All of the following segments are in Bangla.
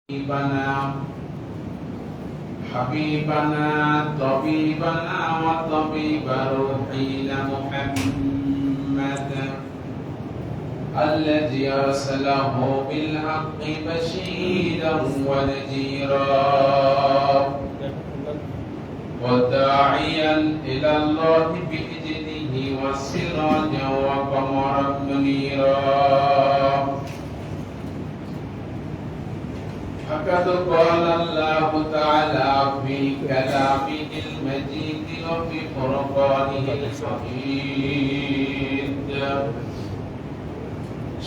حبيبنا طبيبنا وطبيب روحنا محمد الذي أرسله بالحق بشيرا ونذيرا وداعيا إلى الله بإذنه وسراجا وقمرا منيرا. فقد قال الله تعالى في كلامه المجيد وفي فرقانه الحميد.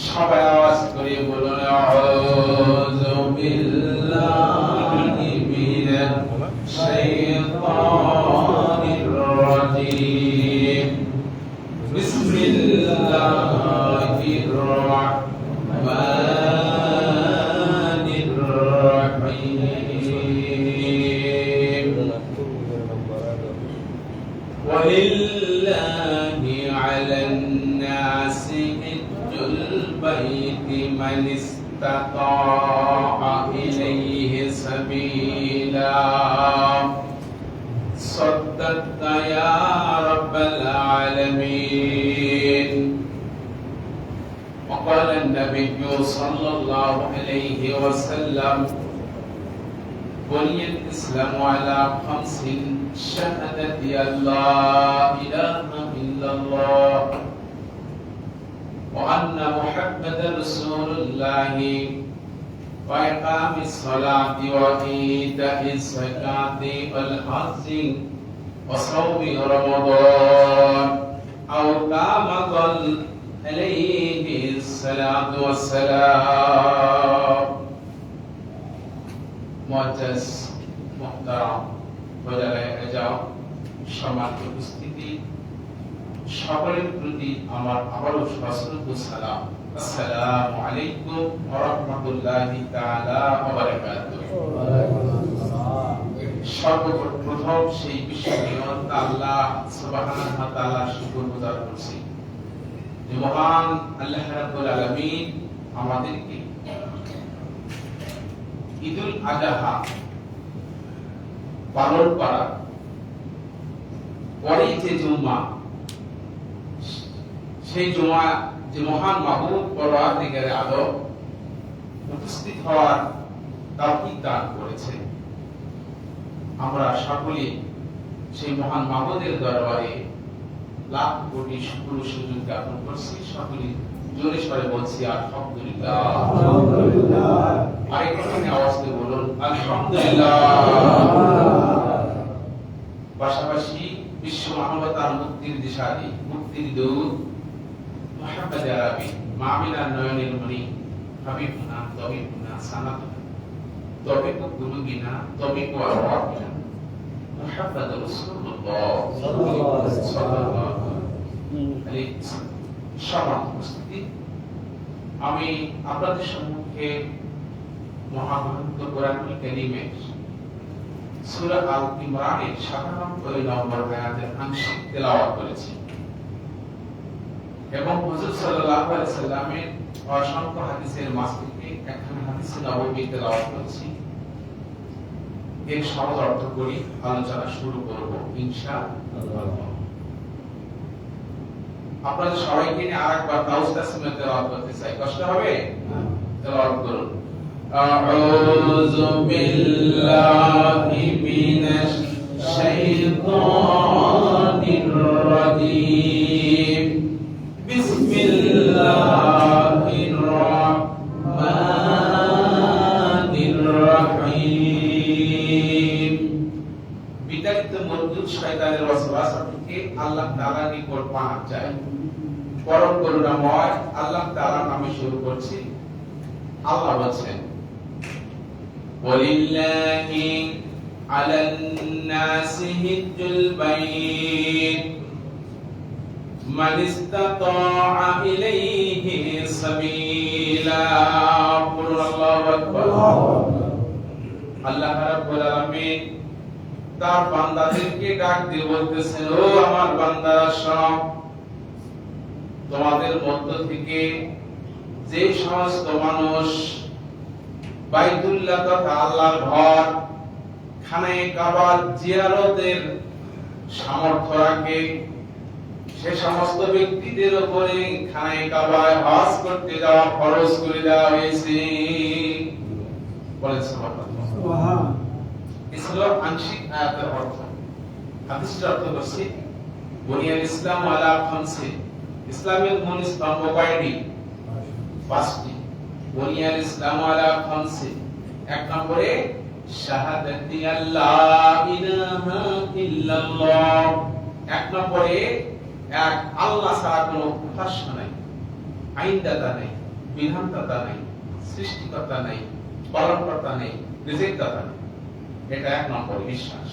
সবাই আওয়াজ করে বলুন আউযু বিল্লাহি মিনাশ শাইতানির রাজীম। বিসমিল্লাহির রাহমানির রাহিম। ওয়ালিল্লাহি আলান নাসি البيت من استطاع إليه سبيلا. صدقت يا رب العالمين. وقال النبي صلى الله عليه وسلم بني الإسلام على 5: شهادة أن لا إله إلا الله وأن محمدا رسول الله وإقام الصلاة وإيتاء الزكاة والحج وصوم رمضان أو كما قال عليه الصلاة والسلام. معزز محترم বজায় যাও সম্মানিত উপস্থিতি, সকলের প্রতি আমার আবারও সশ্রদ্ধ সালাম। আসসালামু আলাইকুম ওয়া রাহমাতুল্লাহি তাআলা ওয়া বারাকাতুহু। সর্বপ্রথম সেই বিশ্বনিয়ত আল্লাহ সুবহানাহু ওয়া তাআলার শুকরগুজার করছি যে মহান আল্লাহ রাব্বুল আলামিন আমাদেরকে ঈদুল আযহা পালন করা পরে যে জুমা, সেই জুমা যে মহান মাহবুব পরওয়ারদিগারে আলম উপস্থিত হওয়ার তৌফিক দান করেছে, আমরা সকলে সেই মহান মাহবুবের দরবারে লাখ কোটি শুকর সুজুদ জ্ঞাপন করছি। সকলে জোরে সরে বলছি আলহামদুলিল্লাহ। আরেকটুখানি আওয়াজ দিয়ে বলুন আলহামদুলিল্লাহ। পাশাপাশি বিশ্ব মানবতার মুক্তির দিশারি, মুক্তির দূত মুহাম্মদ আরবি মামিনার নয়নের মণি হাবিবুনা তবিবুনা সানাতুনা তবিবু কুলুবিনা তবিবু আরওয়াহিনা মুহাম্মদ রাসূলুল্লাহ সাল্লাল্লাহু আলাইহি ওয়াসাল্লাম। সম্মানিত উপস্থিতি, আমি আপনাদের সম্মুখে মহাগ্রন্থ কোরআনুল কারীমের সূরা আল ইমরানের ৯৭ নম্বর আয়াতের আংশিক তেলাওয়াত করেছি এবং হুজুর সাল্লাল্লাহু আলাইহি ওয়াসাল্লামের অসংখ্য হাদিসের মাঝ থেকে একখানা হাদিস নববী তেলাওয়াত করেছি। এর সহজ অর্থ করি, আলোচনা শুরু করব ইনশাআল্লাহ। আপনাদের সবাইকে নিয়ে আরেকবার তাওসতাসমে তেলাওয়াত করতে চাই, কষ্ট হবে? তেলাওয়াত করুন। আউযু বিল্লাহি মিনাশ শাইতানির রাজীম। বিসমিল্লাহির রাহমানির রাহিম। বিতাড়িত মরদুদ শয়তানের ওয়াসওয়াসা থেকে আল্লাহ তাআলার নিকট পানাহ চাই। পরম করুণাময় আল্লাহ তাআলার নামে শুরু করছি। আল্লাহ বলেন ওয়ালিল্লাহি আলান নাসি হিজ্জুল বাইত মান ইসতাতাআ ইলাইহি সাবিলা। আল্লাহু আকবার। আল্লাহ রাব্বুল আলামিন তার বান্দাদেরকে ডাক দিয়ে বলতেছেন, ও আমার বান্দারা সব, তোমাদের মধ্য থেকে যে সমস্ত মানুষ বাইতুল্লাহ তথা আল্লাহর ঘর খানায়ে কাবার জিয়ারতের সামর্থ্য রাখে সে সমস্ত ব্যক্তিদের উপরে খানায়ে কাবায় হজ করতে যাওয়া ফরজ করে দেওয়া হয়েছে। বলেন সুবহানাল্লাহ। ইসলাম আংশিক আয়াতের অর্থ। হাদিসের অর্থ হচ্ছে বুনিয়াল ইসলাম আলা খামসি, ইসলামের মূল স্তম্ভ কয়টি? পাঁচটি। বুনিয়াল ইসলাম আলা খামসি, এক নম্বরে শাহাদাতি আল্লাহ ইলাহা ইল্লাল্লাহ, এক নম্বরে এক আল্লাহ ছাড়া কোনো উপাস্য নাই, আইনদাতা নেই, বিধানদাতা নেই, সৃষ্টিকর্তা নেই, পালনকর্তা নেই, রিজিকদাতা নেই, এটা এক নম্বর বিশ্বাস।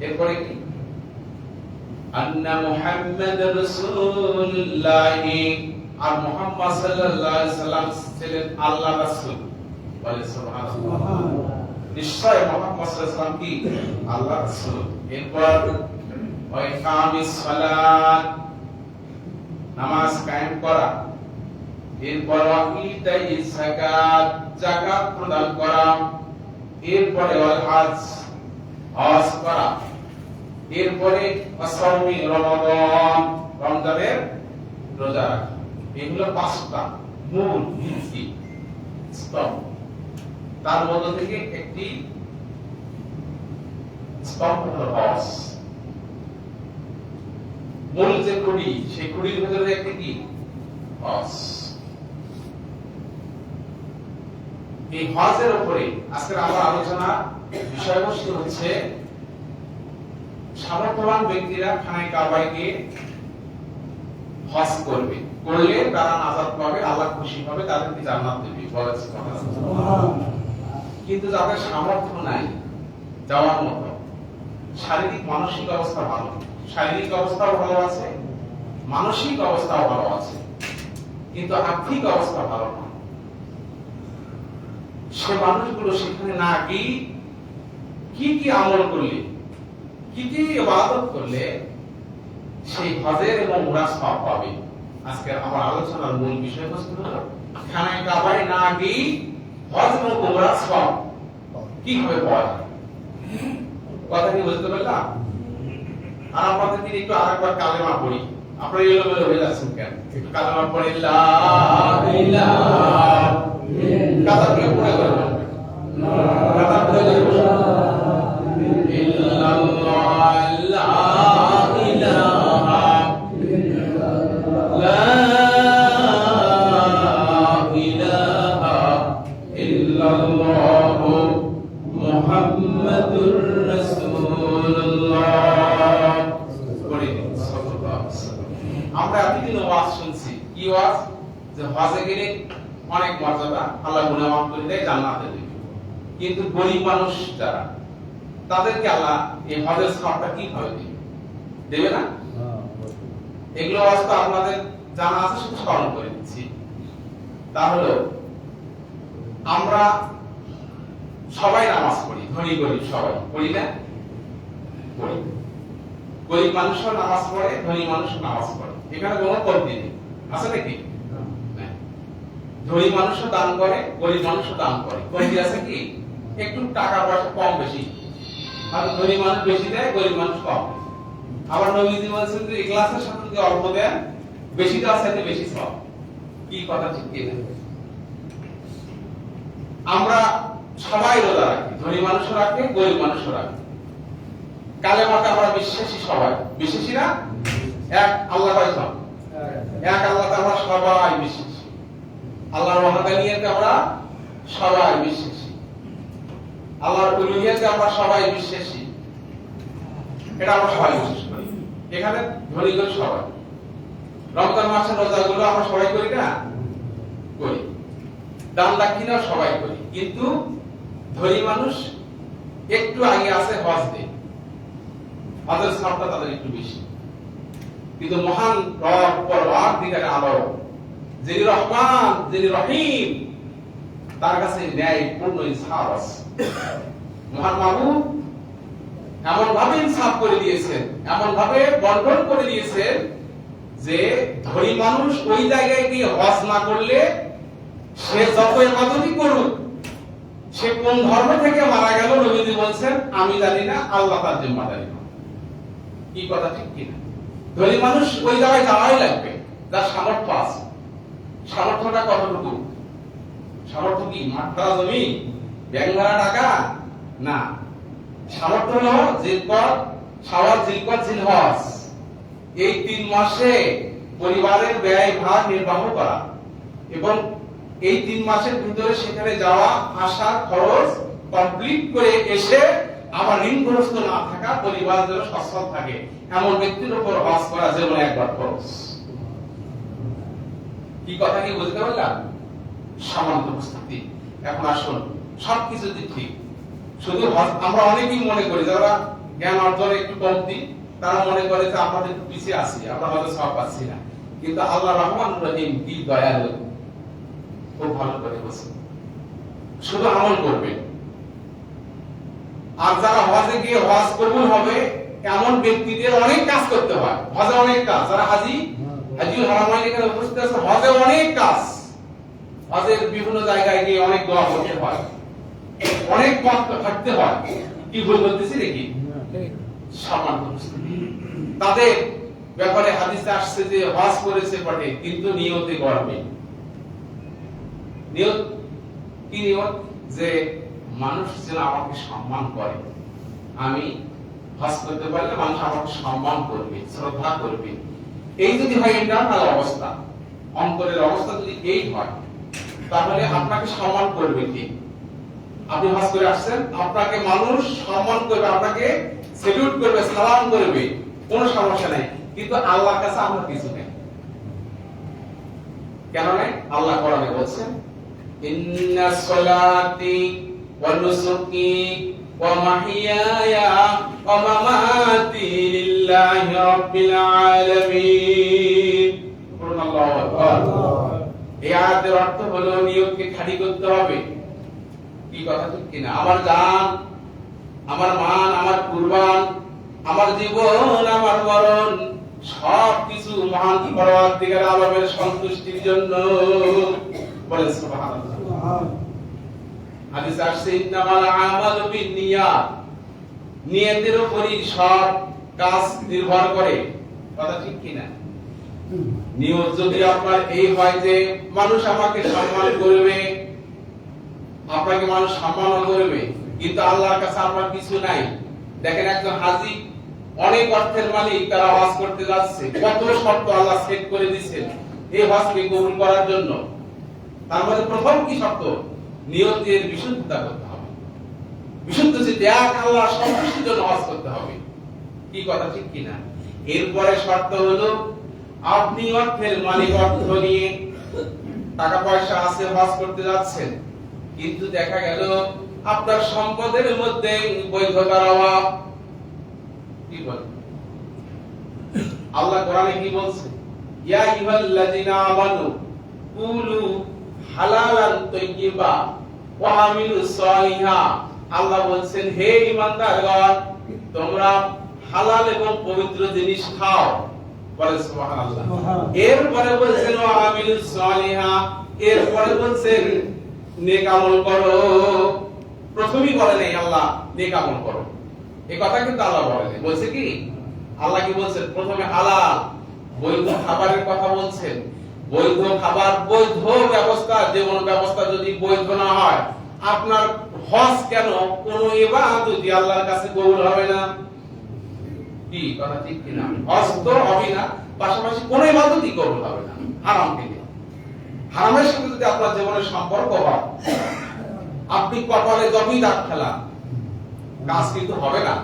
এরপরে কি? আন্না মুহাম্মাদুর রাসূলুল্লাহ, আর মুহাম্মদ সাল্লাল্লাহু আলাইহি সাল্লাম ছিলেন আল্লাহর রাসূল। বলে সুবহানাল্লাহ। নিশ্চয় মুহাম্মদ সাল্লাল্লাহু আলাইহি সাল্লাম কি আল্লাহর রাসূল। এরপর ওয়া ইকামিস সালাত, নামাজ কায়েম করা। এরপর ওয়া ইতাইস যাকাত, যাকাত প্রদান করা। এরপরে ওয়াল হজ, হজ করা। এরপরে আসাউমি রমাদান, রমজানের রোজা রাখা। এগুলো পাঁচটা মূল ভিত্তি স্তম্ভ। তার মধ্যে থেকে একটি স্তম্ভ হলো হজ। মূল যে কুড়ি, সেই কুড়ির ভিতরে একটি কি? হজ। এই হজের উপরে আজকের আমার আলোচনা বিষয়বস্তু হচ্ছে সামর্থ্যবান ব্যক্তিরা খানায়ে কাবায় গিয়ে হজ করবে, করলে তারা নাজাত পাবে, আল্লাহ খুশি হবে, তাদেরকে জান্নাত দেবে। বলেছে সুবহানাল্লাহ। কিন্তু যাদের সামর্থ্য নাই যাওয়ার মতো, শারীরিক মানসিক অবস্থা ভালো, শারীরিক অবস্থাও ভালো আছে, মানসিক অবস্থাও ভালো আছে, কিন্তু আর্থিক অবস্থা ভালো না, সে মানুষগুলো সেখানে না গিয়ে কি কি আমল করলে, কি কি ইবাদত করলে সেই হজের এবং উমরার সওয়াব পাবে। আজকে আমার আলোচনার মূল বিষয়বস্তু হলো খানায়ে কাবায় না গিয়ে হজ এবং উমরার সওয়াব কিভাবে পাওয়া যায়। কথা কি বুঝতে পারলাম? আর আপনাদের দিন একটু আরেকবার কালেমা পড়ি। আপনারা এলোমেলো হয়ে যাচ্ছেন কেন? একটু কালেমা পড়ি। লা ইলাহা ইল্লাল্লাহ, পড়ে বলবেন। লা আমরা এতদিন ওয়াজ শুনছি, কি ওয়াজ? যে হজে গেলে অনেক মর্যাদা, আল্লাহ গুনাহ মাফ করে দেয়, জান্নাতে দেবে। কিন্তু গরিব মানুষ যারা, তাদেরকে আল্লাহ এই হজের সওয়াবটা কিভাবে দেবে? দেবে না? এগুলো ওয়াজ তো আপনাদের জানা আছে, শুধু স্মরণ করে দিচ্ছি। তাহলে আমরা সবাই নামাজ পড়ি, ধনী গরিব সবাই পড়ি না? পড়ি। গরিব মানুষও নামাজ পড়ে, ধনী মানুষও নামাজ পড়ে, এখানে কোনো কমতি নেই, আছে নাকি? ধনী মানুষও দান করে, গরিব মানুষও দান করে, কমতি আছে কি? একটু টাকা পয়সা কম বেশি, আর ধনী মানুষ বেশি দেয়, গরিব মানুষ কম। আবার নবীজি বলেছেন যে ইখলাসের সাথে যদি অল্প দেন, বেশি দেওয়ার সাথে বেশি সওয়াব। কি কথা ঠিক কি না? আমরা সবাই রোজা রাখি, ধনী মানুষও রাখে, গরিব মানুষও রাখে। কালেমাতে আমরা বিশ্বাসী, সবাই বিশ্বাসী না? এক আল্লাহ কয়জন? এক আল্লাহতে আমরা সবাই বিশ্বাসী। আল্লাহর ওয়াহদানিয়তে আমরা সবাই বিশ্বাসী, আল্লাহর উলুহিয়তে আমরা সবাই বিশ্বাসী। এটা আমরা সবাই বিশ্বাস করি। এখানে ধনী গরিব সবাই। রমজান মাসের রোজাগুলো আমরা সবাই করি না? করি। দান দক্ষিণাও সবাই করি, কিন্তু ধনী মানুষ একটু আগে আছে হজ ডে, হজের সওয়াবটা তাদের একটু বেশি। কিন্তু মহান রব পরওয়ারদিগার আলম, যিনি রহমান, যিনি রহিম, তার কাছে ন্যায় পূর্ণ ইনসাফ আছে। মহান মাবুদ এমন ভাবে ইনসাফ করে দিয়েছেন, এমন ভাবে বন্টন করে দিয়েছেন যে ধনী মানুষ ওই জায়গায় গিয়ে হজ না করলে সে যত ইবাদতই করুক, সে কোন ধর্ম থেকে মারা গেল নবীজি বলছেন আমি জানি না, আল্লাহ তার জিম্মাদারি না। কি কথা ঠিক কিনা? ধনী মানুষ ওই জায়গায় যাওয়াই লাগবে যার সামর্থ্য আছে। সামর্থ্যটা কতটুকু? সামর্থ্য কি মাঠ ভরা জমি, ব্যাংক ভরা টাকা? না, সামর্থ্য হলো জিলকত, শাওয়াল, জিলকত, জিলহজ, এই 3 মাসে পরিবারের ব্যয় ভার নির্বাহ করা এবং এই 3 মাসের ভিতরে সেখানে যাওয়া আসা খরচ কমপ্লিট করে এসে আবার ঋণগ্রস্ত না থাকা, পরিবার যেন সচ্ছল থাকে, এমন ব্যক্তির উপর হজ করা যেমন একবার খরচ। কি কথা কি বুঝতে পারলাম? সামান্য উপস্থিতি। এখন আসুন, সবকিছু ঠিক, শুধু আমরা অনেকেই মনে করি যারা জ্ঞান অর্জনে একটু কমতি, তারা মনে করে যে আমরা একটু পিছিয়ে আছি, আমরা হয়তো সব পাচ্ছি না। কিন্তু আল্লাহ রহমান রহিম কি দয়ালু, খুব ভালো করে বলছেন, শুধু আমল করবে। আর যারা হজে গিয়ে হজ কবুল হবে এমন ব্যক্তিদের অনেক কাজ করতে হয়। হজে অনেক কাজ, যারা হাজিউল হারামাইন এখানে উপস্থিত আছে, হজে অনেক কাজ। হজের বিভিন্ন জায়গায় গিয়ে অনেক দোয়া করতে হয়, অনেক পথ হাঁটতে হয়। কি ভুল বলতেছি নাকি? সামান্য তাদের ব্যাপারে হাদিসে আসছে যে হজ করেছে বটে কিন্তু নিয়তে গড়বে। নিয়ত কি? নিয়ত যে মানুষ যেন আমাকে সম্মান করে, আমি হজ করতে পারলে মানুষ আমাকে সম্মান করবে, শ্রদ্ধা করবে। এই যদি হয় ইন্টারনাল অবস্থা, অন্তরের অবস্থা যদি এই হয়, তাহলে আপনাকে সম্মান করবে কি? আপনি হজ করে আসছেন, আপনাকে মানুষ সম্মান করবে, আপনাকে সেলিউট করবে, সালাম করবে, কোনো সমস্যা নাই। কিন্তু আল্লাহর কাছে আমরা কিছু নেই। কেন নেই? আল্লাহ কোরআনে বলছেন, ইন্নাস সালাতি ওয়া নুসুকি ওয়া মাহইয়ায়া ওয়া মামাতি লিল্লাহি রাব্বিল আলামিন। আল্লাহু আকবার। এই আয়াতের অর্থ হলো নিয়তকে খাঁটি করতে হবে। কি কথা ঠিক কিনা? আমার জান, আমার মান, আমার কুরবান, আমার জীবন, আমার মরণ সবকিছু মহান পরওয়ারদিগার আলমের সন্তুষ্টির জন্য। বলেন সুবহানাল্লাহ। হাদিসে আসছে ইন্নামাল আমালু বিন্নিয়াত, নিয়তের উপরই সব কাজ নির্ভর করে। কথা ঠিক কিনা? নিয়ত যদি আপনার এই হয় যে মানুষ আমাকে সম্মান করবে, আপনাকে মানুষ সম্মান করবে, কিন্তু আল্লাহর কাছে আপনার কিছু নাই। দেখেন একজন হাজী, অনেক অর্থের মালিক, তারা হজ করতে যাচ্ছে, কত শর্ত আল্লাহ সেট করে দিয়েছেন এই হজকে কবুল করার জন্য। তার মধ্যে প্রথম কি শর্ত? নিয়তের বিশুদ্ধতা করতে হবে। বিশুদ্ধ চিত্তে এক আল্লাহর সন্তুষ্টির জন্য হজ করতে হবে। কি কথা ঠিক কিনা? এরপরে শর্ত হলো আপনি অর্থের মালিক, অর্থ নিয়ে টাকা পয়সা আছে, হজ করতে যাচ্ছেন, কিন্তু দেখা গেল আপনার সম্পদের মধ্যে বৈধতার অভাব। কি বলে আল্লাহ কোরআনে? কি বলছে? ইয়া আইয়ুহাল্লাযিনা আমানু কুলু হালালান তাইয়্যিবা ওয়া আমিলুস সালিহাত। আল্লাহ বলছেন, হে ঈমানদারগণ, তোমরা হালাল এবং পবিত্র জিনিস খাও। বলে সুবহানাল্লাহ। এরপরে বলছেন ওয়া আমিলুস সালিহাত, এরপরে বলছেন নেক আমল করো। প্রথমেই বলে নাই আল্লাহ নেক আমল করো, এই কথা কিন্তু আল্লাহ বলেন। বলছে কি? আল্লাহ কি বলছেন? প্রথমে হালাল বৈধ খাবারের কথা বলছেন। বৈধ খাবার, বৈধ ব্যবস্থা, যেমন ব্যবস্থা যদি বৈধ না হয়, আপনার হজ কেন, কোন ইবাদতই আল্লাহর কাছে কবুল হবে না। কি কথা ঠিক কিনা? হজ তো হবে না, পাশাপাশি কোন ইবাদতই কবুল হবে না হারাম থেকে। হারামের সাথে যদি আপনার জীবনের সম্পর্ক হয়, আপনি কপালে যতই দাগ ফেলান, কাজ কিন্তু হবে না।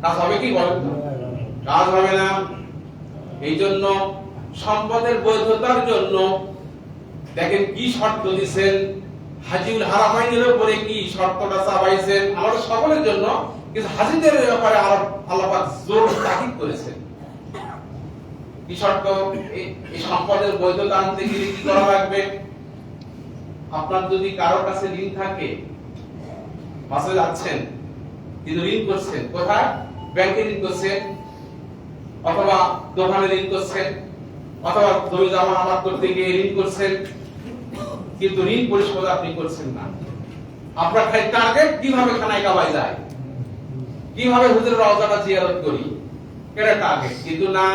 কাজ হবে কি বলেন? কাজ হবে না। এই জন্য সম্পদের বৈধতার জন্য দেখেন কি শর্ত দিয়েছেন, হাজিউল হারামাইনের উপরে কি শর্তটা চাপাইছেন আমাদের সকলের জন্য, কিন্তু হাজিদের ব্যাপারে আল্লাহ পাক জোর তাকিদ করেছেন। কি শর্ত? এই সম্পদের বৈধতা আনতে গেলে কি করা লাগবে? আপনার যদি কারো কাছে ঋণ থাকে, বাসে যাচ্ছেন কিন্তু ঋণ করছেন, কোথায়? ব্যাংকে ঋণ করছেন, অথবা দোকানে ঋণ করছেন, অথবা জমি জমা আবাদ করতে গিয়ে ঋণ করছেন, কিন্তু ঋণ পরিশোধ আপনি করছেন না। আপনার খালি টার্গেট কিভাবে খানায় কাবায় যায়, কিভাবে হুজুরের রওজাটা জিয়ারত করি, এটা টার্গেট। কিন্তু না,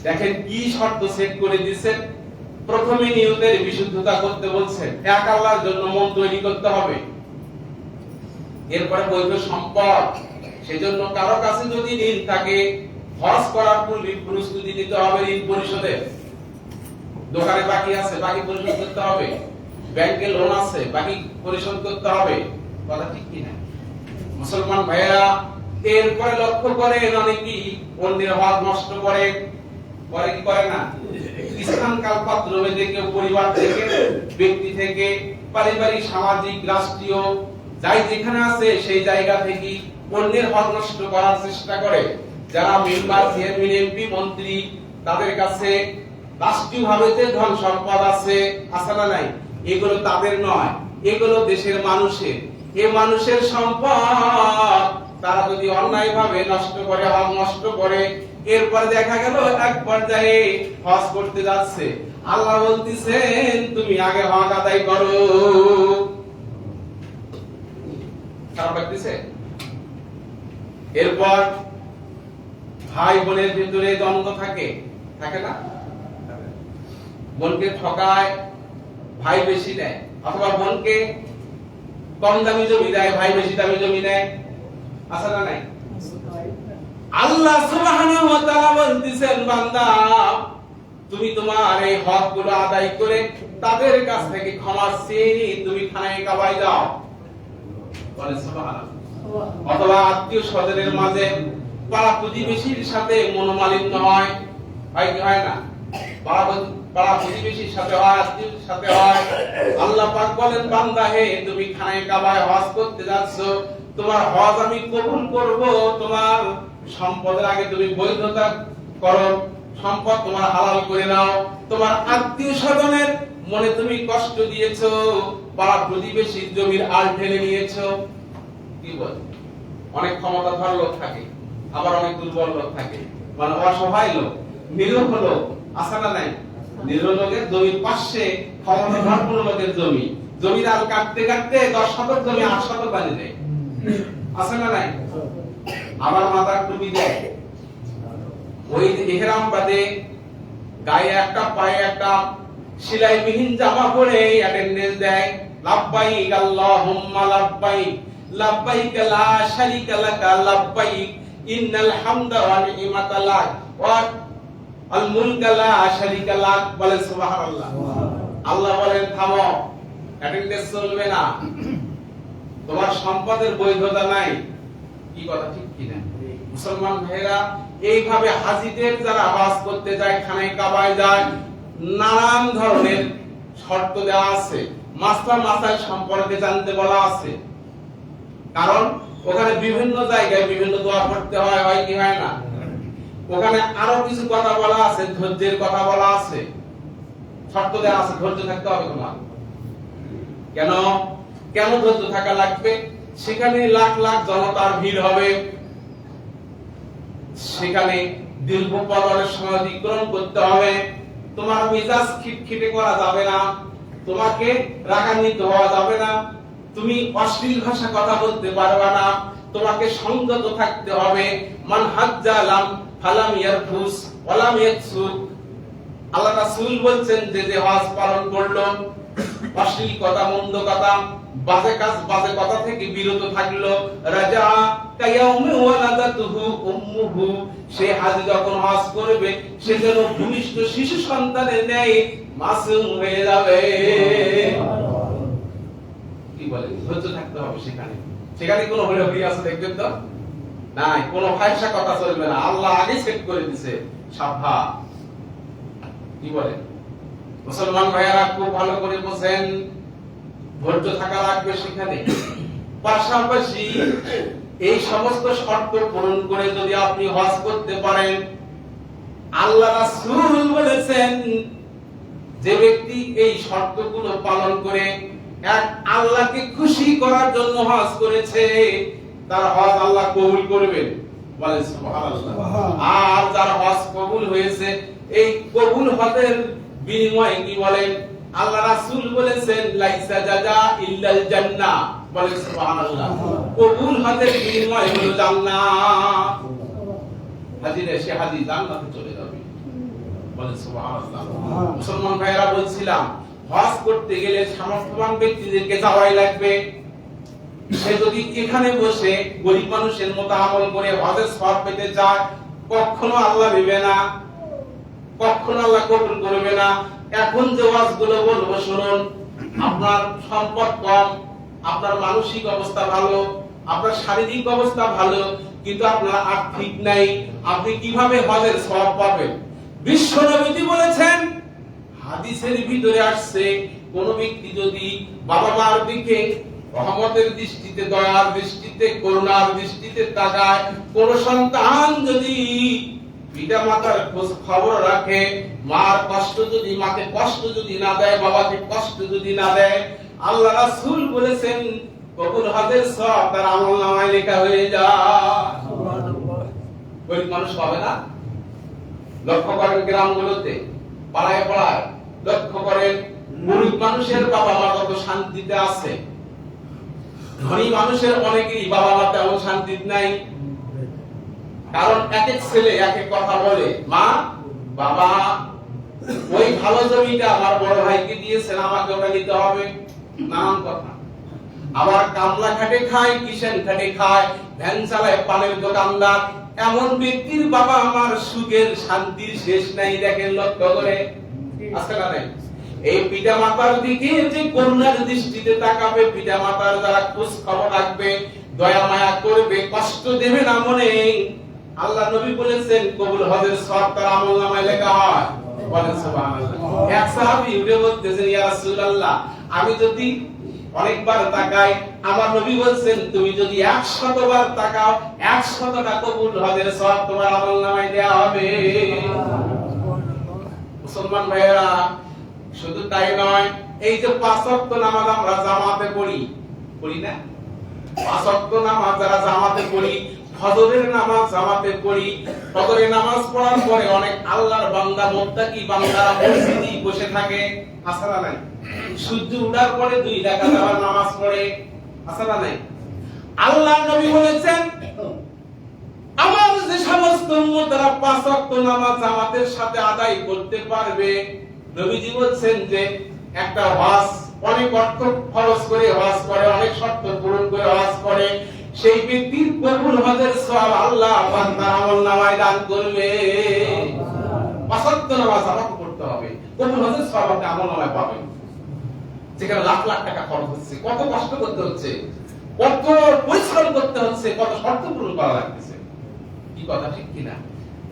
দেখেন কি শর্ত সেট করে দিয়েছেন। প্রথমে নিয়তের বিশুদ্ধতা করতে বলছেন, এক আল্লাহর জন্য মন তৈরি করতে হবে। এরপরে বৈধ সম্পদ, সেজন্য কারো কাছে যদি ঋণ থাকে হজ করার পূর্বে প্রস্তুতি নিতে হবে ঋণ পরিশোধের। দোকানে বাকি আছে, বাকি পরিশোধ করতে হবে। ব্যাংকে লোন আছে, বাকি পরিশোধ করতে হবে। কথা ঠিক কি না মুসলমান ভাইয়েরা? এরপরে লক্ষ্য করে অনেকেই অন্যের হক নষ্ট করে কি করে না? স্থান কাল পাত্র ভেদে কেউ পরিবার থেকে, ব্যক্তি থেকে, পারিবারিক, সামাজিক, রাষ্ট্রীয় যাই যেখানে আছে সেই জায়গা থেকে অন্যের হক নষ্ট করার চেষ্টা করে। যারা মেম্বার, চেয়ারম্যান, এমপি, মন্ত্রী, তাদের কাছে রাষ্ট্রীয়ভাবে যে ধন সম্পদ আছে না নাই, এগুলো তাদের নয়, এগুলো দেশের মানুষের। এই মানুষের সম্পদ তারা যদি অন্যায়ভাবে নষ্ট করে, হক নষ্ট করে, এরপর দেখা গেল এক পর্যায়ে হজ করতে যাচ্ছে, আল্লাহ বলতেছেন তুমি আগে হক আদায় করো। খারাপ লাগতেছে? এরপর ভাই বোনের ভিতরে দ্বন্দ্ব থাকে না? বোনকে ঠকায়, ভাই বেশি দেয়, অথবা বোনকে কম দামি জমি দেয়, ভাই বেশি দামি জমি দেয়, আছে না নাই? আল্লাহ সুবহানাহু ওয়া তাআলা বলতেছেন, বান্দা তুমি তোমার এই হকগুলো আদায় করে তাদের কাছ থেকে ক্ষমা চেয়ে তুমি খানায় কাবায় যাও। বলে সুবহানাল্লাহ। অথবা আত্মীয় স্বজনের মাঝে, পাড়া প্রতিবেশীর সাথে মনোমালিন্য হয় কি হয় না? পাড়া প্রতিবেশীর সাথে হয়, আত্মীয়র সাথে হয়। আল্লাহ পাক বলেন, বান্দা হে, তুমি খানায় কাবায় হজ করতে যাচ্ছ, তোমার হজ আমি কবুল করব। তোমার সম্পদের আগে তুমি বৈধতা করো, সম্পদ তোমার হালাল করে নাও। তোমার আত্মীয় স্বজনের মনে তুমি কষ্ট দিয়েছো, পাড়া প্রতিবেশীর জমির আল ঠেলে নিয়েছো। কি বল? অনেক ক্ষমতাধর লোক থাকে, আবার অনেক দুর্বল লোক থাকে, মানে অসহায় লোক, নিরীহ লোক, আছে না নাই? নিরীহ লোকের জমির পাশে ক্ষমতাধর কোন লোকের জমির আল কাটতে কাটতে 10 শতক জমি 8 শতক বানিয়ে দেয়, আছে না নাই? আবার মাথার টুপি দেয়, ওই ইহরাম বাদে গায়ে একটা, পায়ে একটা সেলাইবিহীন জামা পরে অ্যাটেন্ডেন্স দেয়, লাব্বাইক আল্লাহুম্মা লাব্বাইক, লাব্বাইক লা শারীকা লাকা লাব্বাইক, ইন্নাল হামদা ওয়া নি'মাতা লাক ওয়া আল মুলকা লা শারীকা লাক। বলে সুবহানাল্লাহ। আল্লাহ বলেন, থামো, অ্যাটেন্ডেন্স চলবে না, তোমার সম্পদের বৈধতা নাই। কি কথা ঠিক কি না মুসলমান ভাইরা? এইভাবে হাজীদের যারা হজ করতে যায়, খানায় কাবায় যায়, নানান ধরনের শর্ত দেওয়া আছে, মাসাইল সম্পর্কে জানতে বলা আছে। কারণ ওখানে বিভিন্ন জায়গায় বিভিন্ন দোয়া পড়তে হয় কি হয় না? ওখানে আরো কিছু কথা বলা আছে, ধৈর্যের কথা বলা আছে, শর্ত দেওয়া আছে, ধৈর্য থাকতে হবে তোমার। কেন ধৈর্য থাকা লাগবে? সেখানে লাখ লাখ জনতার ভিড় হবে, সেখানে দীর্ঘ পথের সময় অতিক্রম করতে হবে, তোমার মেজাজ খিটখিটে করা যাবে না, তোমাকে রাগান্বিত হওয়া যাবে না, তুমি অশ্লীল ভাষা কথা বলতে পারবে না, তোমাকে সংযত থাকতে হবে। মান হাজ্জালাম ফালাম ইয়ারফুস ওয়ালাম ইয়াকসুব। আল্লাহ রাসূল বলছেন, যে হজ পালন করলো, অশ্লীল কথা, মন্দ কথা, বাজে কাজ, বাজে কথা থেকে বিরত থাকলো, রাজা কায়াউমে ওয়ালাদাতুহু উম্মুহু, সে হাজী যখন হজ করবে সে যেন ভূমিষ্ঠ শিশু সন্তানের ন্যায় মাসুম হয়ে যাবে। কি বলে? ধৈর্য থাকতে হবে সেখানে কোনো হলে হয়ে আছে দেখবেন তো নাই, কোনো ফায়সা কথা চলবে না, আল্লাহ আগে সেট করে দিয়েছে, সাবধান। কি বলে মুসলমান ভাইয়েরা? খুব ভালো করে বোঝেন, ধৈর্য থাকা লাগবে সেখানে। পাশাপাশি এই সমস্ত শর্ত পূরণ করে যদি আপনি হজ করতে পারেন, আল্লাহ রাসূল বলেছেন, যে ব্যক্তি এই শর্তগুলো পালন করে এক আল্লাহকে খুশি করার জন্য হজ করেছে, তার হজ আল্লাহ কবুল করবেন। বলে সুবহানাল্লাহ। আর যার হজ কবুল হয়েছে, এই কবুল হজের বিনিময়ে কি বলেন? আল্লাহ রাসূল বলেছেন লাইসা জাযা ইল্লাল জান্নাহ, বলেন সুবহানাল্লাহ। কবুল হজের বিনিময় হলো জান্নাত। হাজির এসে হাজি জান্নাতে চলে যাবে, বলেন সুবহানাল্লাহ। মুসলমান ভাইরা বলছিলাম, হজ করতে গেলে সামর্থ্যবান ব্যক্তিদেরকে যাওয়াই লাগবে। সে যদি এখানে বসে গরিব মানুষের মতো আমল করে হজের সওয়াব পেতে চায়, কখনো আল্লাহ নেবে না, কখনো আল্লাহ কবুল করবে না। এখন যে ওয়াজগুলো বলবো শুনুন, আপনার সম্পদ কম, আপনার মানসিক অবস্থা ভালো, আপনার শারীরিক অবস্থা ভালো, কিন্তু আপনার আর্থিক নাই, আপনি কিভাবে হজের সওয়াব পাবেন? বিশ্ব নবী বলেছেন, হাদিসের ভিতরে আসছে, কোন ব্যক্তি যদি বাবা মার দিকে রহমতের দৃষ্টিতে, দয়ার দৃষ্টিতে, করুণার দৃষ্টিতে তাকায়, কোন সন্তান যদি পিতা মাতার খোঁজ খবর রাখে, মার কষ্ট যদি, মাকে কষ্ট যদি না দেয়, বাবাকে কষ্ট যদি না দেয়, আল্লাহ রাসূল বলেছেন কবুল হজের সওয়াব তার আমলনামায় লেখা হয়ে যায়। গরিব মানুষ পাবে না? লক্ষ্য করেন গ্রামগুলোতে, পাড়ায় পাড়ায় লক্ষ্য করেন, গরিব মানুষের বাবা মা কত শান্তিতে আছে, ধনী মানুষের অনেকেই বাবা মা তেমন শান্তিতে নাই। কারণ এক এক ছেলে এক এক কথা বলে, মা বাবা ওই ভালো জমিটা আমার বড় ভাইকে দিয়েছেন, আমাকে ওটা নিতে হবে, নানান কথা। আবার কামলা খাটে খায়, কিষেন খাটে খায়, ভ্যান চালায়, পানের দোকানদার, এমন ব্যক্তির বাবা আমার সুখের শান্তির শেষ নাই। দেখেন লক্ষ্য করে, আছে না নাই? এই পিতা মাতার দিকে যে করুণার দৃষ্টিতে তাকাবে, পিতা মাতার যারা খোঁজ খবর রাখবে, দয়া মায়া করবে, কষ্ট দেবে না মনে, আল্লাহ নবী বলেছেন কবুল হজের সওয়াব তার আমলনামায় লেখা হয়, বলেন সুবহানাল্লাহ। এক সাহাবী উঠে বলতেছেন, ইয়া রাসূলুল্লাহ, আমি যদি অনেকবার তাকাই, আমার নবী বলেন তুমি যদি 100 বার তাকাও, 100টা কবুল হজের সওয়াব তোমার আমলনামায় দেয়া হবে। মুসলমান ভাইয়েরা, শুধু তাই নয়, এই যে 5 ওয়াক্ত নামাজ আমরা জামাতে পড়ি না? 5 ওয়াক্ত নামাজ যারা জামাতে পড়ি, ফজরের নামাজ জামাতে পড়ি, ফজরের নামাজ পড়ার পরে অনেক আল্লাহর বান্দা, মুত্তাকি বান্দারা মসজিদে বসে থাকে, আছে না নাই? সূর্য ওঠার পরে 2 রাকাত আবার নামাজ পড়ে, আছে না নাই? আল্লাহর নবী বলেছেন, আমার যে সমস্ত উম্মতরা 5 ওয়াক্ত নামাজ জামাতের সাথে আদায় করতে পারবে, নবীজি বলছেন যে একটা হজ, অনেক অর্থ খরচ করে হজ করে, অনেক শর্ত পূরণ করে হজ করে, সেই ব্যক্তির কবুল হজের সওয়াব আল্লাহ বান্দার আমলনামায় দান করবে। 5 ওয়াক্ত নামাজ আমাকে পড়তে হবে, কবুল হজের সওয়াব আপনি আমলনামায় পাবেন। যেখানে লাখ লাখ টাকা খরচ হচ্ছে, কত কষ্ট করতে হচ্ছে, কত পরিশ্রম করতে হচ্ছে, কত শর্ত পূরণ করা লাগতেছে, কি কথা ঠিক কিনা?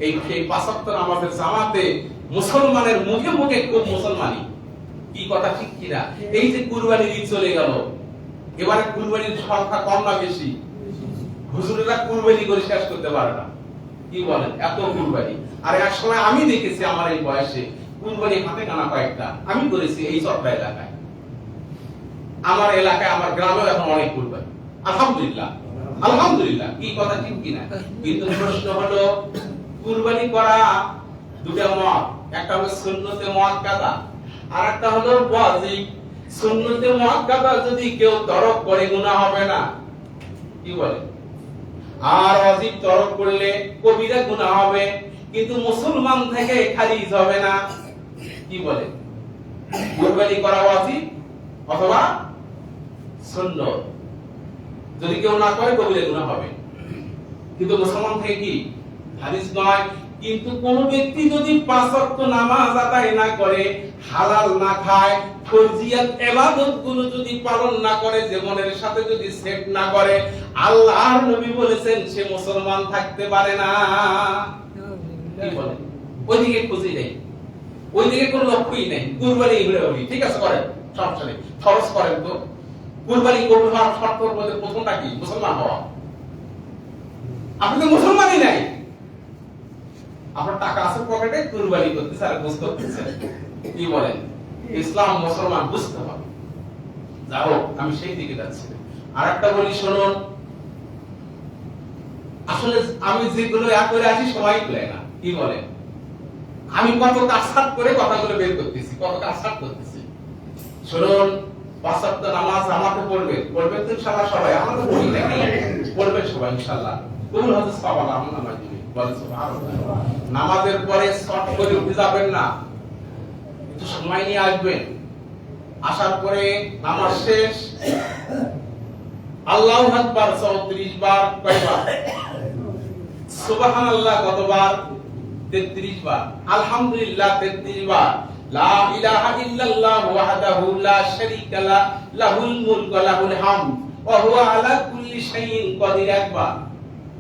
এই 5 ওয়াক্ত নামাজের জামাতে মুসলমানের মুখে মুখে খুব মুসলমানি, কি কথা ঠিক কিনা? এই যে কুরবানির ঈদ চলে গেল, এবারে কুরবানির সংখ্যা কম না বেশি? হুজুরেরা কুরবানি করে শেষ করতে পারে না, কি বলেন? এত কুরবানি। আর এক সময় আমি দেখেছি আমার এই বয়সে কুরবানি হাতে গোনা কয়েকটা আমি করেছি এই চট্টগ্রাম এলাকায়। আমার এলাকায়, আমার গ্রামেও এখন অনেক কুরবানি, আলহামদুলিল্লাহ, আলহামদুলিল্লাহ, কি কথা ঠিক কিনা? কিন্তু প্রশ্ন হলো, কুরবানি করা দুটা মত, একটা হলো সুন্নতে মুআক্কাদা, আর একটা হলো ওয়াজিব। সুন্নতে মুআক্কাদা যদি কেউ তরক করে গুনাহ হবে না, কি বলে? আর ওয়াজিব তরক করলে কবিরা গুনাহ হবে, কিন্তু মুসলমান থেকে খারিজ হবে না, কি বলে? কুরবানি করা ওয়াজিব অথবা সুন্নত, যদি কেউ না করে কবিরা গুনাহ হবে, কিন্তু মুসলমান থেকে কি হাদিস নয়। কিন্তু কোন ব্যক্তি যদি 5 ওয়াক্ত নামাজ আদায় না করে, হালাল না খায়, ফরজিয়াত ইবাদতগুলো যদি পালন না করে, জীবনের সাথে যদি সেট না করে, আল্লাহর নবী বলেছেন সে মুসলমান থাকতে পারে না। কি বলে? ওইদিকে খুঁজি নেই, ওইদিকে কোনো লক্ষ্যই নেই, কুরবানি ঘুরে ওঠি, ঠিক আছে করেন, সমস্যা নেই, খরচ করেন। তো কুরবানি কবুল হওয়ার শর্তের মধ্যে প্রথমটা কি? মুসলমান হওয়া। আপনি তো মুসলমানই নাই, আপনার টাকা আছে পকেটে, কুরবানি করতেছে আর গোশত করতেছে, কি বলেন? ইসলাম মুসলমান বুঝতে হবে। যাও, আমি সেই দিকে যাচ্ছি। আরেকটা বলি শুনুন, আসলে আমি যেগুলো এক করে আসি সবাই বলে না, কি বলেন? আমি কত কাটছাট করে কথাগুলো বের করতেছি, কত কাটছাট করতেছি, শুনুন, 5 ওয়াক্ত নামাজ আমাকে পড়বেন তো ইনশাআল্লাহ সবাই, আমাকে বলি নাকি পড়বেন সবাই ইনশাআল্লাহ, কবুল হবে সব আল্লাহ নামাজ দিবে, বলেন সুবহানাল্লাহ। নামাজের পরে শর্ট করে উঠে যাবেন না, একটু সময় নিয়ে আসবেন, আসার পরে নামাজ শেষ, আল্লাহু আকবার 34 বার, কয়বার? সুবহানাল্লাহ কতবার? 33 বার, আলহামদুলিল্লাহ 33 বার, লা ইলাহা ইল্লাল্লাহ ওয়াহদাহু লা শারীকা লা লাহুল মুলকু ওয়া লাহুল হামদ ওয়া হুয়া আলা কুল্লি শাইইন কাদির একবার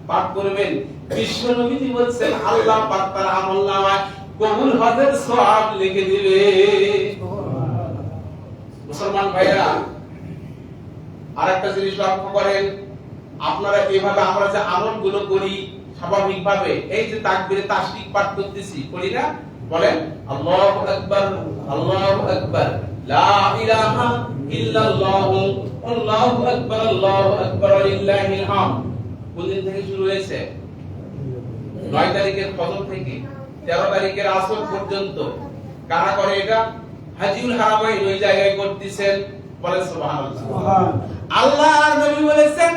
পাঠ করবেন। বিশ্ব নবীজি বলেন আল্লাহ পাক তার আমলনামায় কবুল হজের সওয়াব লিখে দিবে। মুসলমান ভাইরা, আরেকটা জিনিস লক্ষ্য করেন, আপনারা এভাবে আমরা যে আমলগুলো করি স্বাভাবিকভাবে, এই যে তাকবীরে তাশরিক পাঠ করতেছি, করি না? বলেন আল্লাহু আকবার, আল্লাহু আকবার, লা ইলাহা ইল্লাল্লাহ, আল্লাহু আকবার, আল্লাহু আকবার, লিল্লাহিল হামদ। কোন দিন থেকে শুরু হয়েছে? 9 তারিখের ফজর থেকে 13 তারিখের আসর পর্যন্ত। কারা করে এটা? হাজিউল হারামাইন ওই জায়গায় করতেছেন, বলেন সুবহানাল্লাহ। আল্লাহর নবী বলেছেন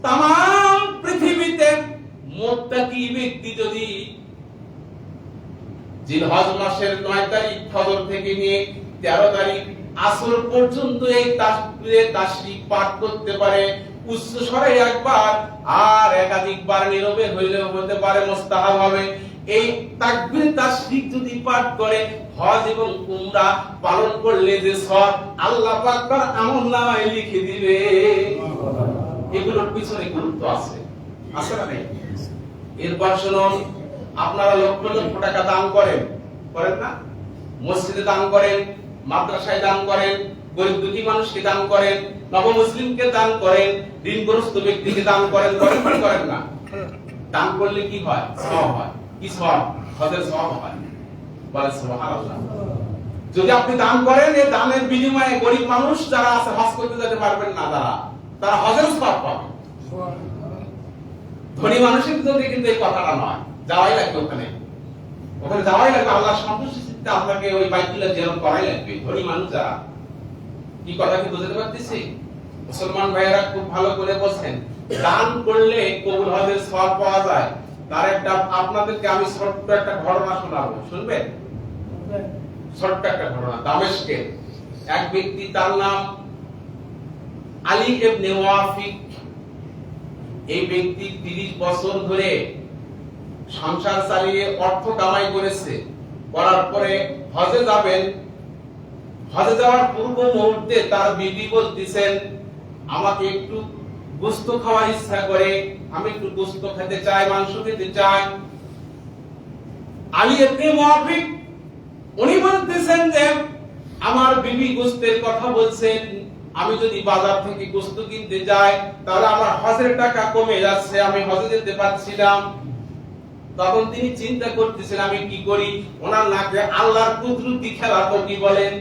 तमाम পৃথিবীতে মুত্তাকি ব্যক্তি যদি জিলহজ মাসের 9 তারিখ ফজর থেকে নিয়ে 13 তারিখ আসর পর্যন্ত এই তাকবীরে তাশরিক পাঠ করতে পারে, উচ্চ স্বরে একবার আর একাধিকবার নীরবে হইলেও হতে পারে, মুস্তাহাব হবে। এই তাকবীরে তাশরিক যদি পাঠ করে হজ এবং উমরা পালন করলে যে সওয়াব আল্লাহ পাক তার আমলনামায় লিখে দিবে। এগুলোর পিছনে গুরুত্ব আছে, আছে না নেই? এরপর শুনুন, আপনারা লক্ষ লক্ষ টাকা দান করেন, করেন না? মসজিদে দান করেন, মাদ্রাসায় দান করেন, গরিব দুঃখী মানুষকে দান করেন, নবমুসলিমকে দান করেন, ঋণগ্রস্ত ব্যক্তিকে দান করেন, করেন না? দান করলে কি হয়? সওয়াব হয়। কি সওয়াব? হজের সওয়াব হয়, বলেন সুবহানাল্লাহ। যদি আপনি দান করেন, এই দানের বিনিময়ে গরিব মানুষ যারা আছে, হজ করতে যেতে পারবেন না, তারা হজের সওয়াব পাবে। ধনী মানুষের জন্য কিন্তু এই কথাটা নয়, যাওয়াই লাগবে ওখানে যাওয়াই লাগবে, আল্লাহ সন্তুষ্টি চিত্তে আপনাকে ওই বাইতুল্লাহ জিয়ারত করাই লাগবে। ধনী মানুষ যারা, কি কথা কি বুঝতে পারতেছি? মুসলমান ভাইয়েরা খুব ভালো করে বলছেন, দান করলে কবুল হজের সওয়াব পাওয়া যায়। তার একটা আপনাদেরকে আমি ছোট্ট একটা ঘটনা শোনাবো, শুনবেন? ছোট্ট একটা ঘটনা। দামেস্কের এক ব্যক্তি, তার নাম আলী ইবনে ওয়াফিক। এই ব্যক্তি 30 বছর ধরে সংসার চালিয়ে অর্থ কামাই করেছে, করার পরে হজে যাবেন। হজে যাওয়ার পূর্ব মুহূর্তে তার বিবি বলতেছেন, আমাকে একটু গোশত খাওয়ার ইচ্ছা করে, আমি একটু গোশত খেতে চাই, মাংস খেতে চাই। আলী ইবনে ওয়াফিক উনি বলতেছেন যে আমার বিবি গোশতের কথা বলছেন, আমি যদি বাজার থেকে গোশত কিনতে যাই তাহলে আমার হজের টাকা কমে যাচ্ছে, আমি হজে যেতে পারছিলাম। তখন তিনি চিন্তা করতেছেন আমি কি করি। ওনার নাকে আল্লাহর কুদরতি খেলা তো কি বলেন,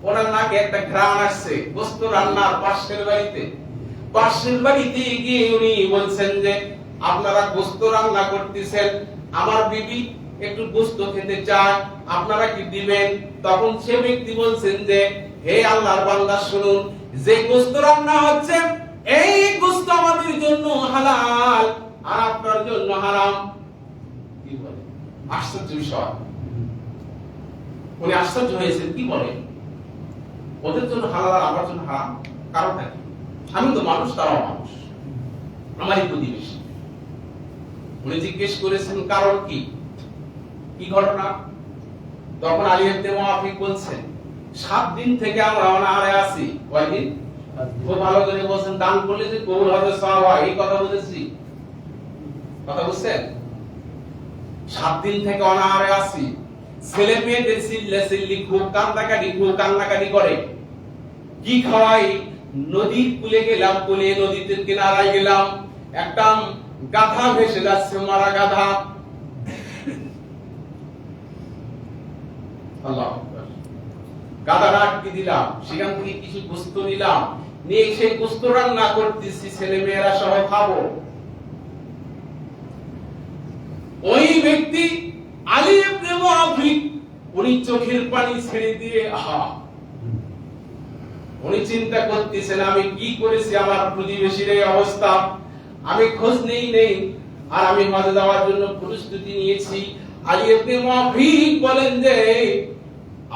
ওনার নাকে একটা ঘ্রাণ আসছে গোশত রান্নার। পাশের বাড়িতে গিয়ে উনি বলছেন যে আপনারা গোশত রান্না করতেছেন, আমার বিবি একটু গোশত খেতে চায়, আপনারা কি দিবেন? তখন সে ব্যক্তি বলছেন যে হে আল্লাহর বান্দা, শুনুন, যে গোশত রান্না হচ্ছে এই গোশত আমাদের জন্য হালাল আর আপনার জন্য হারাম। কি বলে? আশ্চর্য বিষয়। উনি আশ্চর্য হয়েছেন, কি বলে ওদের জন্য হালাল আর আমার জন্য হারাম? কারণটা কি? আমি তো মানুষ, তারাও মানুষ, আমারই প্রতিবেশী। উনি জিজ্ঞেস করেছেন কারণ কি, কি ঘটনা? তখন আলী ইবনে ওয়াফিক বলছেন 7 দিন থেকে আমরা অনাহারে আছি। কয়দিন? খুব ভালো করে বলছেন, দান করলে যে কবুল হবে সওয়াব হয়, এই কথা বলেছি। কথা বুঝছেন? 7 দিন থেকে অনাহারে আছি, ছেলে মেয়েদের চিল্লাচিল্লি, খুব কান্নাকাটি করে। কি খাওয়াই? নদীর কূলে গেলাম, নদীতে কিনারায় গেলাম, একটা গাধা ভেসে যাচ্ছে, মারা গাধা। আল্লাহু আকবার। গাধাটা আটকে দিলাম, সেখান থেকে কিছু গোশত নিলাম, নিয়ে সেই গোশত রান্না করতেছি, ছেলে মেয়েরা সহ খাবো। ওই ব্যক্তি আলী ইবনে ওয়াফিক উনি চোখের পানি ছেড়ে দিয়ে উনি চিন্তা করতেছেন আমি কি করেছি, আমার প্রতিবেশীর এই অবস্থা, আমি খোঁজ নেই আর আমি হজে যাওয়ার জন্য প্রস্তুতি নিয়েছি। আলী ইবনে মুআফিক বলেন যে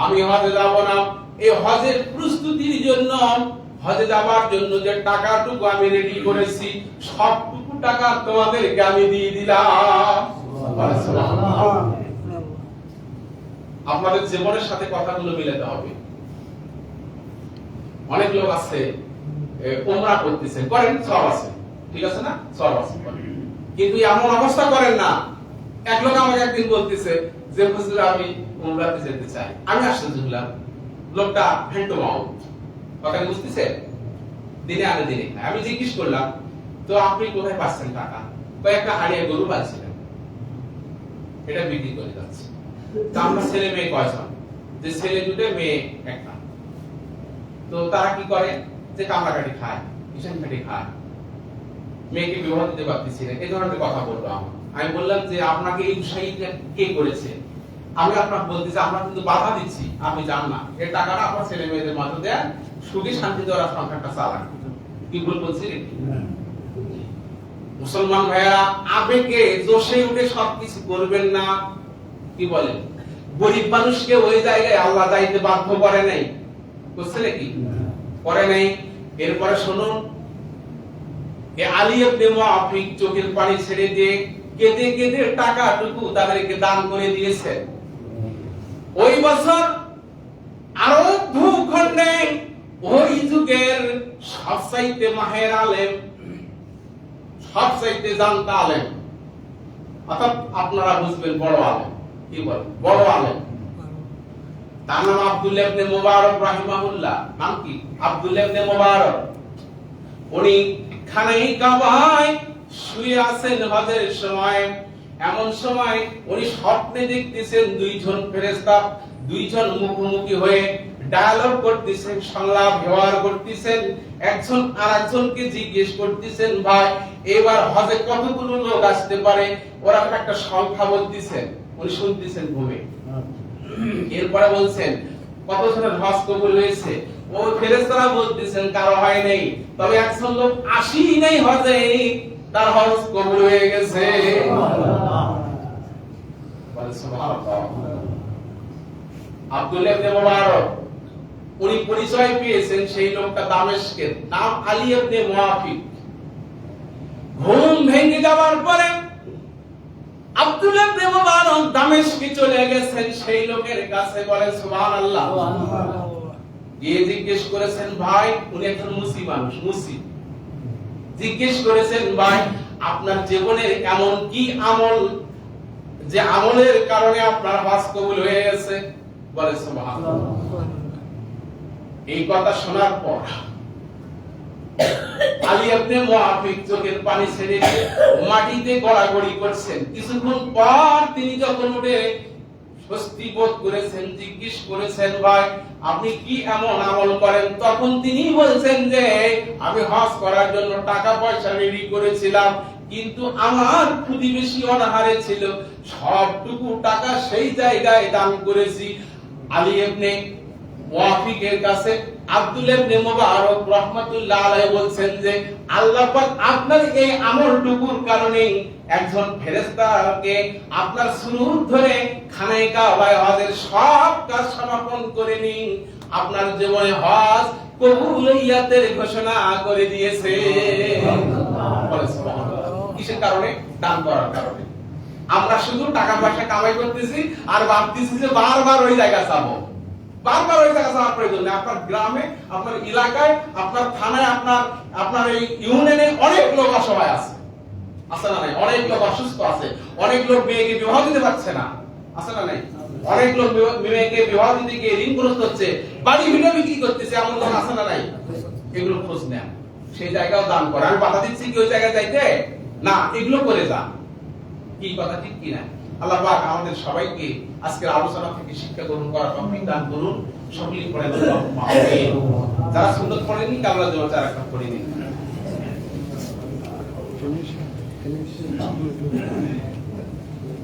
আমি হজে যাব না, এই হজের প্রস্তুতির জন্য, হজে যাওয়ার জন্য যে টাকাটুকু আমি রেডি করেছি সবটুকু টাকা তোমাদেরকে আমি দিয়ে দিলাম। আপনাদের জীবনের সাথে কথাগুলো মিলাতে হবে। অনেক লোক আছে উমরা করতেছেন, করেন, সব আছে, ঠিক আছে না, সব আছে, কিন্তু এমন অবস্থা করেন না। এক লোক আমাকে একদিন বলতেছে যে হুজুর আমি উমরাতে যেতে চাই। আমি আশ্চর্য হলাম, লোকটা হ্যান্ড টু মাউথ, কথা বুঝতেছে, দিনে আনে দিনে খায়। আমি জিজ্ঞেস করলাম তো আপনি কোথায় পাচ্ছেন টাকা? কয়েকটা হাড়িয়া গরু পাচ্ছিলেন, এটা বিক্রি করে যাচ্ছে। তো আমরা ছেলে মেয়ে কয়জন? যে ছেলে দুটো, মেয়ে একটা। তো তারা কি করে, যে কামড়াকাটি খায়, কিষান কাটি খায়, মেয়েকে বিবাহ দিতে পারতেছি না, এই ধরনের কথা বলবো। আমি বললাম যে আপনাকে এই উৎসাহিত কে করেছে? আমি আপনাকে বলতেছি আমরা কিন্তু বাধা দিচ্ছি, আপনি জান না, এই টাকাটা আপনার ছেলে মেয়েদের মাঝে দেন, সুখে শান্তিতে ওরা সংসারটা চালান। কি ভুল বলছি? মুসলমান ভাইয়েরা, আবেগে জোশে উঠে সবকিছু করবেন না। কি বলেন, গরিব মানুষকে ওই জায়গায় আল্লাহ যাইতে বাধ্য করে নাই, বুঝছে নাকি? করে নাই। এরপরে শুনুন, আলী ইবনে মুআফিক চোখের পানি ছেড়ে দিয়ে কেঁদে কেঁদে টাকাটুকু তাদেরকে দান করে দিয়েছেন। ওই বছর আরব ভূখণ্ডে ওই যুগের সবচাইতে মাহের আলেম, সবচাইতে জানতা আলেম, অর্থাৎ আপনারা বুঝবেন বড় আলেম, কি বলেন, বড় আলেম, তার নাম আব্দুল্লাহ ইবনে মুবারক রাহিমাহুল্লাহ। নাম কি? আব্দুল্লাহ ইবনে মুবারক। উনি খানাই কাবায় শুয়ে আছেন হজের সময়। এমন সময় উনি স্বপ্নে দেখতেছেন দুইজন ফেরেশতা, দুইজন মুখোমুখি হয়ে ডায়ালগ করতেছেন, সংলাপ ব্যবহার করতেছেন। একজন আরেকজনকে জিজ্ঞেস করতেছেন, ভাই এবার হজে কতগুলো লোক আসতে পারে? ওরা একটা সংখ্যা বলতেছেন, উনি শুনতেছেন ঘুমে। এরপরে বলছেন কতজনের হজ কবুল হয়েছে? ও ফেরেশতারা বলতেছেন কারো হয় নাই, তবে একজন লোক আসেই নাই হজে, তার হজ কবুল হয়ে গেছে। আব্দুল্লাহ ইবনে মুবারক, উনি পরিচয় পেয়েছেন সেই লোকটা দামেস্কের, নাম আলী ইবনে মুআফিক। ঘুম ভেঙে যাওয়ার পরে আব্দুল্লাহ ইবনে মুবারক দামেস্কে চলে গেছেন সেই লোকের কাছে, বলে সুবহানাল্লাহ। গিয়ে জিজ্ঞেস করেছেন, ভাই, উনি একজন মুসলিম মানুষ, মুসলিম, জিজ্ঞেস করেছেন, ভাই আপনার জীবনের এমন কি আমল যে আমলের কারণে আপনার হজ কবুল হয়ে গেছে? বলে সুবহানাল্লাহ। এই কথা শোনার পর আলী ইবনে মুআফিক চোখের পানি ছেড়ে দিয়ে মাটিতে গড়াগড়ি করছেন। কিছুক্ষণ পর তিনি যখন উঠে স্বস্তি বোধ করেছেন, জিজ্ঞেস করেছেন, ভাই আপনি কি এমন আমল করেন? তখন তিনি বলছেন যে আমি হজ করার জন্য টাকা পয়সা রেডি করেছিলাম, কিন্তু আমার প্রতিবেশী অনাহারে ছিল, সবটুকু টাকা সেই জায়গায় দান করেছি। আলী ইবনে মুআফিকের কাছে আব্দুল্লাহ ইবনে মুবারক রাহমাতুল্লাহ আলাইহি বলছেন যে আল্লাহ পাক আপনার এই আমলটুকুর কারণে একজন ফেরেশতাকে আপনার সুন্নত ধরে খানায়ে কাবায় হজের সব কাজ সমাপন করে নিন, আপনার জীবনে হজ কবুলিয়াতের ঘোষণা করে দিয়েছে। কিসের কারণে? দান করার কারণে। আমরা শুধু টাকা পয়সা কামাই করতেছি আর ভাবতেছি যে বারবার ওই জায়গা যাবো, বারবার ওই জায়গা যাওয়ার প্রয়োজন নেই। আপনার গ্রামে, আপনার এলাকায়, আপনার থানায়, আপনার এই ইউনিয়নে অনেক লোক অসহায় আছে, আছে না নাই? অনেক লোক অসুস্থ আছে, অনেক লোক মেয়েকে বিবাহ দিতে পারছে না, আছে না নাই? অনেক লোক মেয়েকে বিবাহ দিতে গিয়ে ঋণগ্রস্ত হচ্ছে, বাড়ি ভিটা বিক্রি করতেছে, এমন লোক আছে না নাই? এগুলো খোঁজ নেন, সেই জায়গাও দান করে। আমি বাধা দিচ্ছি কি ওই জায়গায় যাইতে? না, এগুলো করে যান। কি কথা ঠিক কি না? আল্লাহ পাক আমাদের সবাইকে আজকের আলোচনা থেকে শিক্ষা গ্রহণ করার তৌফিক দান করুন। সকলেই পড়েন আল্লাহুম্মা আমিন। যারা সুন্নাত পড়েননি কাবলা দেওয়া চার রাকাত পড়ে নিন।